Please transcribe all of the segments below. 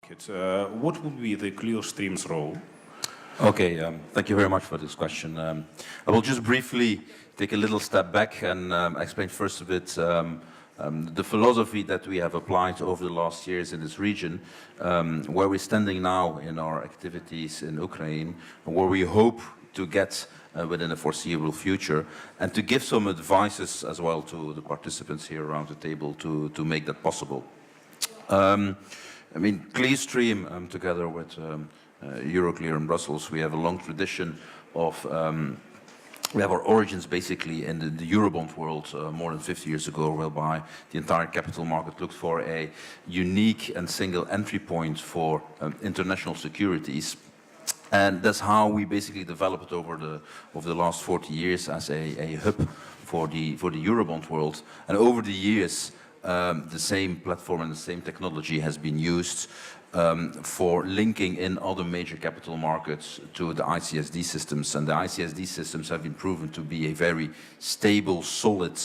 What would be the Clearstream's role? Okay, thank you very much for this question. I will just briefly take a little step back and explain first a bit the philosophy that we have applied over the last years in this region, where we're standing now in our activities in Ukraine, and where we hope to get within the foreseeable future, and to give some advices as well to the participants here around the table to make that possible. I mean, Clearstream, together with Euroclear in Brussels, we have a long tradition of, we have our origins basically in the Eurobond world more than 50 years ago, whereby the entire capital market looked for a unique and single entry point for international securities. And that's how we basically developed over the last 40 years as a hub for the Eurobond world. And over the years, the same platform and the same technology has been used for linking in other major capital markets to the ICSD systems. And the ICSD systems have been proven to be a very stable, solid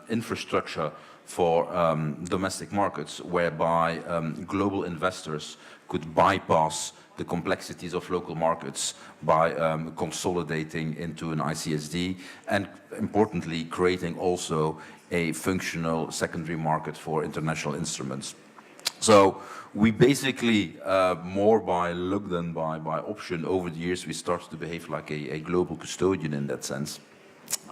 infrastructure for domestic markets, whereby global investors could bypass the complexities of local markets by consolidating into an ICSD, and importantly, creating also a functional secondary market for international instruments. So we basically, more by luck than by option, over the years we started to behave like a global custodian in that sense,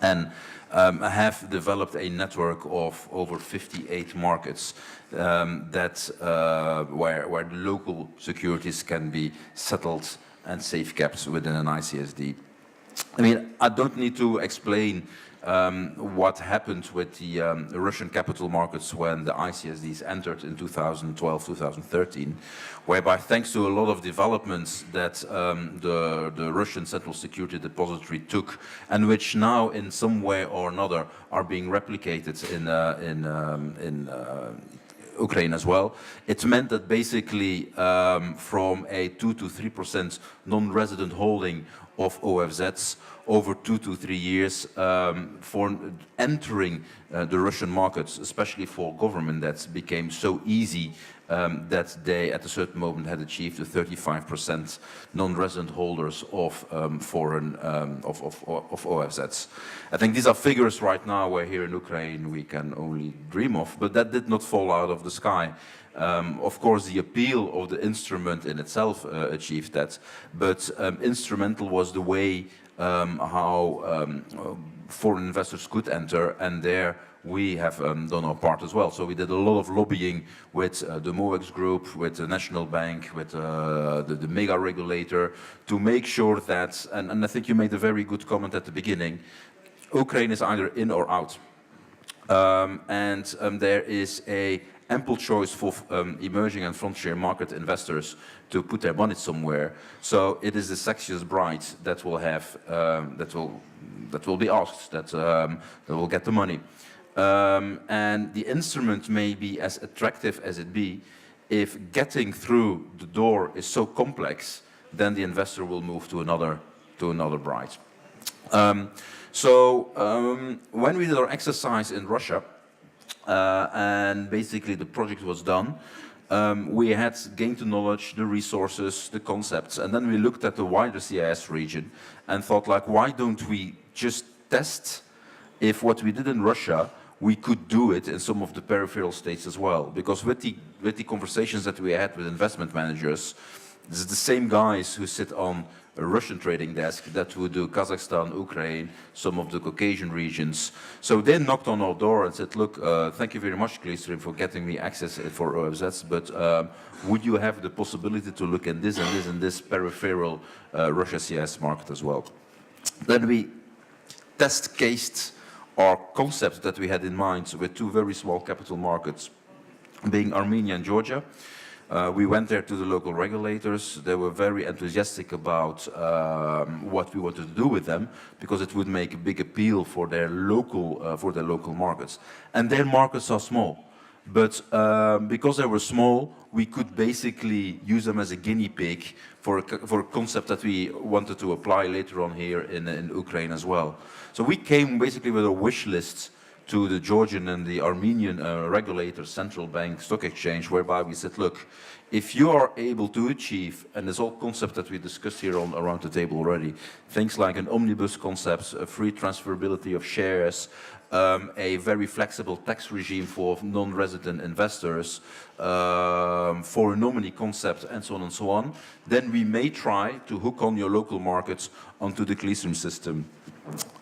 and have developed a network of over 58 markets where the local securities can be settled and safe kept within an ICSD. I mean, I don't need to explain what happened with the Russian capital markets when the ICSDs entered in 2012, 2013, whereby thanks to a lot of developments that the Russian Central Security Depository took, and which now in some way or another are being replicated in Ukraine as well, it meant that basically from a 2 to 3% non-resident holding of OFZs over 2 to 3 years for entering the Russian markets, especially for government, that became so easy that they at a certain moment had achieved the 35% non-resident holders of foreign of OFZs. I think these are figures right now where here in Ukraine we can only dream of, but that did not fall out of the sky. Of course, the appeal of the instrument in itself achieved that, but instrumental was the way how foreign investors could enter, and there we have done our part as well. So we did a lot of lobbying with the MOEX group, with the National Bank, with the mega regulator, to make sure that, and I think you made a very good comment at the beginning, Ukraine is either in or out. There is a ample choice for emerging and frontier market investors to put their money somewhere. So it is the sexiest bride that will have that will be asked, that will get the money. And the instrument may be as attractive as it be. If getting through the door is so complex, then the investor will move to another bride. When we did our exercise in Russia, and basically the project was done, we had gained the knowledge, the resources, the concepts, and then we looked at the wider CIS region and thought, like, why don't we just test if what we did in Russia, we could do it in some of the peripheral states as well? Because with the conversations that we had with investment managers, this is the same guys who sit on a Russian trading desk that would do Kazakhstan, Ukraine, some of the Caucasian regions. So they knocked on our door and said, look, thank you very much, Clearstream, for getting me access for OFZs, but would you have the possibility to look at this and this and this peripheral Russia CS market as well? Then we test cased our concept that we had in mind with two very small capital markets, being Armenia and Georgia. We went there to the local regulators. They were very enthusiastic about what we wanted to do with them, because it would make a big appeal for their local markets. And their markets are small, but because they were small, we could basically use them as a guinea pig for a concept that we wanted to apply later on here in Ukraine as well. So we came basically with a wish list to the Georgian and the Armenian regulators, central bank, stock exchange, whereby we said, look, if you are able to achieve, and there's all concepts that we discussed here around the table already, things like an omnibus concept, a free transferability of shares, a very flexible tax regime for non-resident investors, for a nominee concept, and so on and so on, then we may try to hook on your local markets onto the Clearstream system.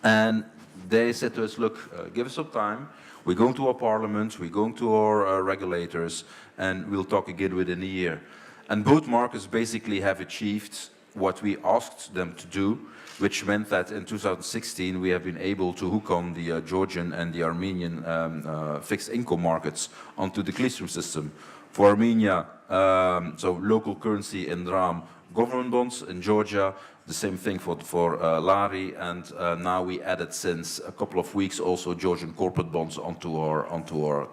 And they said to us, look, give us some time. We're going to our parliament, we're going to our regulators, and we'll talk again within a year. And both markets basically have achieved what we asked them to do, which meant that in 2016 we have been able to hook on the Georgian and the Armenian fixed income markets onto the Clearstream system. For Armenia, so local currency in dram, government bonds. In Georgia, the same thing for lari, and now we added since a couple of weeks also Georgian corporate bonds onto our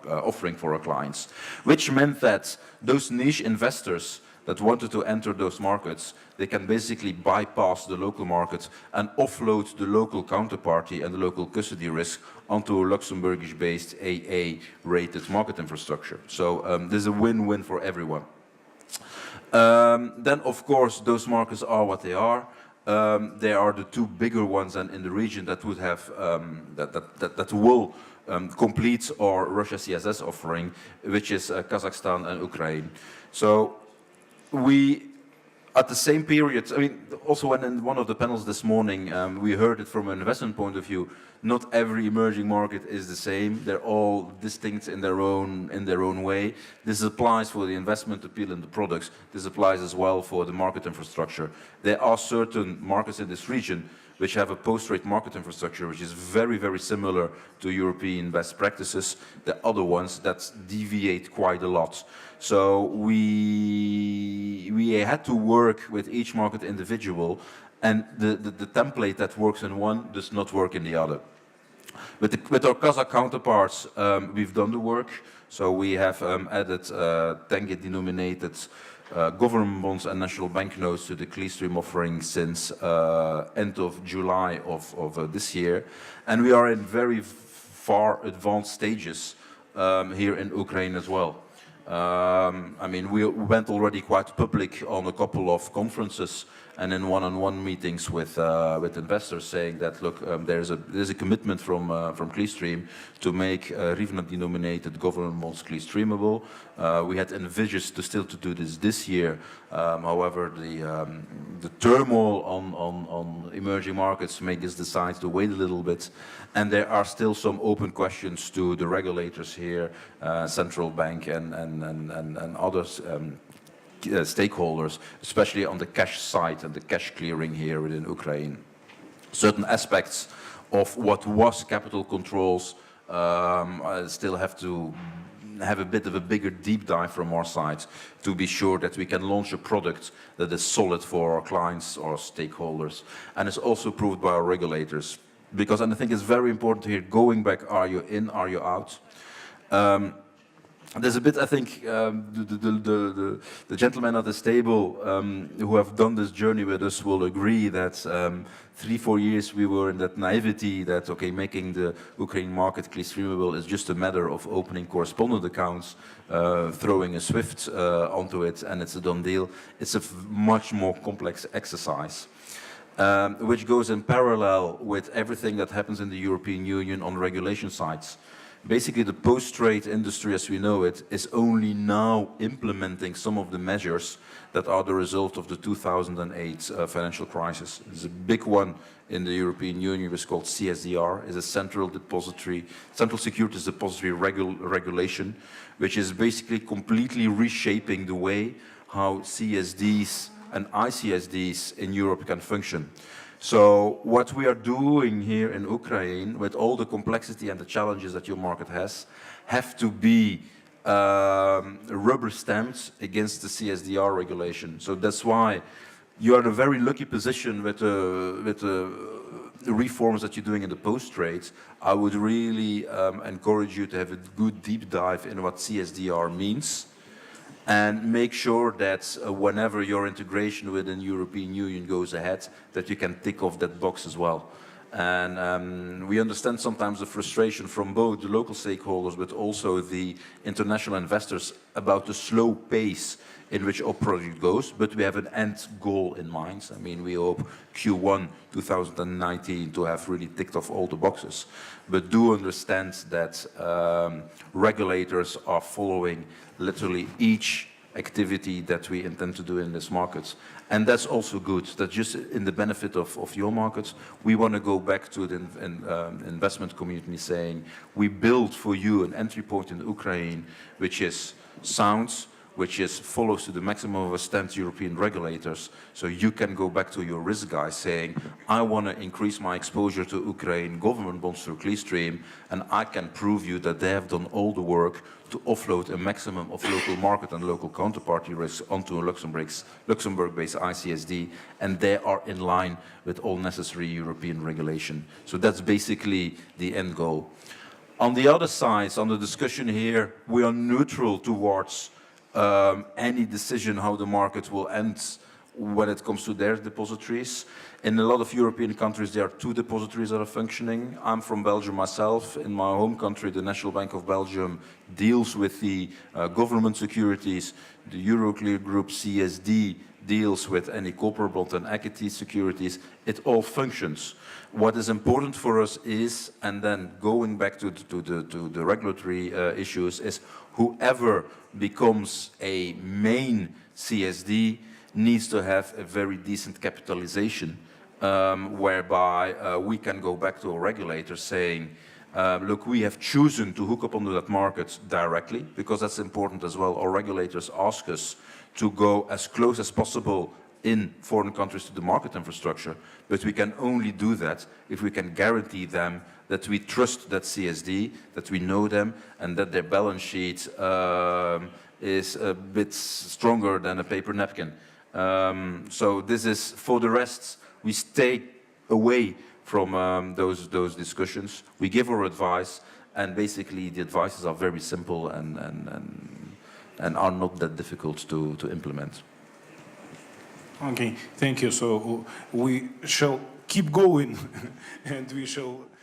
offering for our clients, which meant that those niche investors that wanted to enter those markets, they can basically bypass the local market and offload the local counterparty and the local custody risk onto a Luxembourgish-based AA-rated market infrastructure. So there's a win-win for everyone. Then, of course, those markets are what they are. They are the two bigger ones and in the region that would have that will complete our Russia CSS offering, which is Kazakhstan and Ukraine. So we, at the same period, I mean, also when in one of the panels this morning, we heard it from an investment point of view. Not every emerging market is the same. They're all distinct in their own way. This applies for the investment appeal in the products. This applies as well for the market infrastructure. There are certain markets in this region which have a post-trade market infrastructure which is very, very similar to European best practices. The other ones that deviate quite a lot. So we had to work with each market individual, and the template that works in one does not work in the other. With our Kazakh counterparts, we've done the work. So we have added tenge-denominated government bonds and national banknotes to the Clearstream offering since end of July of this year. And we are in very far advanced stages here in Ukraine as well. I mean, we went already quite public on a couple of conferences and in one-on-one meetings with investors, saying that look, there's a commitment from Clearstream to make hryvnia-denominated government bonds Clearstreamable. We had envisaged to do this year. However, the turmoil on emerging markets made us decide to wait a little bit, and there are still some open questions to the regulators here, central bank and others. Stakeholders, especially on the cash side and the cash clearing here within Ukraine. Certain aspects of what was capital controls still have to have a bit of a bigger deep dive from our side to be sure that we can launch a product that is solid for our clients or stakeholders, and is also approved by our regulators. Because, and I think it's very important here, going back, are you in, are you out? There's a bit, I think, the gentlemen at this table who have done this journey with us will agree that 3-4 years we were in that naivety that, okay, making the Ukraine market Clearstreamable is just a matter of opening correspondent accounts, throwing a SWIFT onto it, and it's a done deal. It's a much more complex exercise, which goes in parallel with everything that happens in the European Union on regulation sides. Basically, the post-trade industry, as we know it, is only now implementing some of the measures that are the result of the 2008 financial crisis. There's a big one in the European Union, it's called CSDR, is a central Securities Depository regulation, which is basically completely reshaping the way how CSDs and ICSDs in Europe can function. So what we are doing here in Ukraine, with all the complexity and the challenges that your market has, have to be rubber stamped against the CSDR regulation. So that's why you are in a very lucky position with the reforms that you're doing in the post-trade. I would really encourage you to have a good deep dive in what CSDR means, and make sure that whenever your integration within the European Union goes ahead, that you can tick off that box as well. And we understand sometimes the frustration from both the local stakeholders but also the international investors about the slow pace in which our project goes, but we have an end goal in mind. I mean, we hope Q1 2019 to have really ticked off all the boxes, but do understand that regulators are following literally each activity that we intend to do in this market. And that's also good. That's just in the benefit of your markets. We want to go back to the investment community saying, we build for you an entry point in Ukraine, which is sound, which follows to the maximum of extent European regulators. So you can go back to your risk guy saying, I want to increase my exposure to Ukraine government bonds through Clearstream, and I can prove you that they have done all the work to offload a maximum of local market and local counterparty risks onto a Luxembourg-based ICSD, and they are in line with all necessary European regulation. So that's basically the end goal. On the other side, on the discussion here, we are neutral towards any decision how the market will end when it comes to their depositories. In a lot of European countries, there are two depositories that are functioning. I'm from Belgium myself. In my home country, the National Bank of Belgium deals with the government securities. The Euroclear Group, CSD, deals with any corporate bond and equity securities. It all functions. What is important for us is, and then going back to the regulatory issues, is whoever becomes a main CSD needs to have a very decent capitalization, whereby we can go back to a regulator saying, look, we have chosen to hook up onto that market directly, because that's important as well. Our regulators ask us to go as close as possible in foreign countries to the market infrastructure, but we can only do that if we can guarantee them that we trust that CSD, that we know them, and that their balance sheet is a bit stronger than a paper napkin. So this is, for the rest, we stay away from those discussions. We give our advice, and basically the advices are very simple and are not that difficult to implement. Okay, thank you. So we shall keep going and we shall